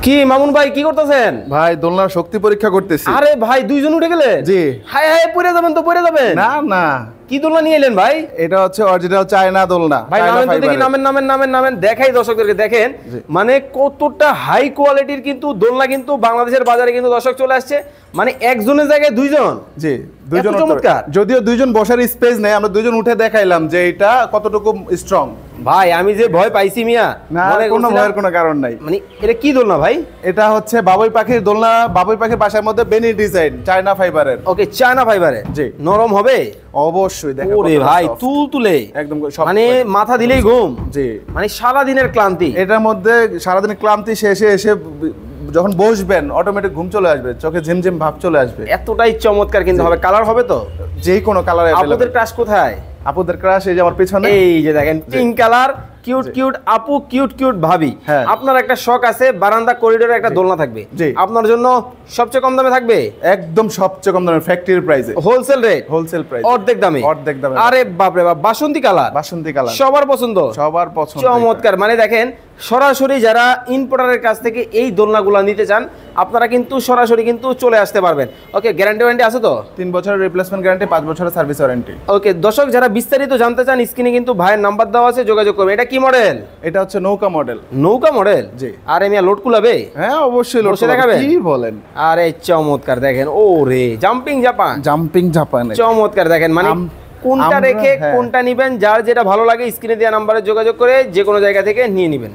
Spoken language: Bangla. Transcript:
কি মামুন ভাই কি করতেছেন? ভাই দোলনার শক্তি পরীক্ষা করতেছি। আরে ভাই দুইজন উঠে গেলে? জি। হাই হাই পড়ে যাবেন তো পড়ে যাবেন। না না, কি দোলনা নিয়ে এলেন ভাই? এটা হচ্ছে অরিজিনাল চায়না দোলনা। ভাই নামেন তো দেখি, নামেন দেখাই দর্শকদেরকে দেখেন। মানে কতটা হাই কোয়ালিটির কিন্তু দোলনা কিন্তু বাংলাদেশের বাজারে কিন্তু দর্শক চলে আসছে। মানে একজনের জায়গায় দুইজন। জি, দুইজন। চমৎকার। যদিও দুইজন বসার স্পেস নেই, আমরা দুইজন উঠে দেখাইলাম যে এটা কতটুকু স্ট্রং। ভাই আমি যে ভয় পাইছি মিয়া, না কোনো ভয়ের কোনো কারণ নাই। মানে এটা কি দোলনা ভাই? এটা হচ্ছে বাবুই পাখির দোলনা। বাবুই পাখির বাসার মধ্যে বেনি ডিজাইন, চায়না ফাইবারের। ওকে, চায়না ফাইবারের। জি। নরম হবে অবশ্যই। দেখো ওরে ভাই তুল তুলে একদম মানে মাথা দিলেই ঘুম। জি। মানে সারা দিনের ক্লান্তি এটার মধ্যে সারাদিনের ক্লান্তি শেষে এসে যখন বসবেন অটোমেটিক ঘুম চলে আসবে, চোখে ঝিমঝিম ভাব চলে আসবে। এতটাই চমৎকার কিন্তু হবে। কালার হবে তো যেই কোনো কালার। আপনাদের ক্রাশ কোথায়? আপুদের ক্রাশ এই যে আমার পেছনে, এই যে দেখেন পিঙ্ক কালার, কিউট কিউট আপু, কিউট কিউট ভাবি। আপনার একটা শখ আছে বারান্দা করিডোরে একটা দোলনা থাকবে, আপনার জন্য সবচেয়ে কম দামে থাকবে। একদম সবচেয়ে কম দামে, ফ্যাক্টরি প্রাইসে, হোলসেল রেট, হোলসেল প্রাইস, অর্ধেক দামে। অর্ধেক দামে। আরে বাপ রে বাপ, বাসন্তী কালার, বাসন্তী কালার সবার পছন্দ, সবার পছন্দ। চমৎকার। মানে দেখেন সরাসরি যারা ইম্পোর্টারের কাছ থেকে এই দোলনাগুলো নিতে চান আপনারা কিন্তু সরাসরি কিন্তু চলে আসতে পারবেন। ওকে, গ্যারান্টি ওয়ারেন্টি আছে তো? 3 বছরের রিপ্লেসমেন্ট গ্যারান্টি, 5 বছরের সার্ভিস ওয়ারেন্টি। ওকে দর্শক, যারা বিস্তারিত জানতে চান স্ক্রিনে কিন্তু ভাইয়ের নাম্বার দেওয়া আছে, যোগাযোগ করবেন। এটা কি মডেল? এটা হচ্ছে নৌকা মডেল। নৌকা মডেল? জি। আরে মিয়া লোড কুলাবে? হ্যাঁ অবশ্যই লোড দেখাবে। কি বলেন? আরে চমৎকার দেখেন, ও রে জাম্পিং জাপান, জাম্পিং জাপান চমৎকার দেখেন। মানে কোনটা রেখে কোনটা নিবেন, যার যেটা ভালো লাগে স্ক্রিনে দেওয়া নাম্বারে যোগাযোগ করে যে কোনো জায়গা থেকে নিয়ে নেবেন।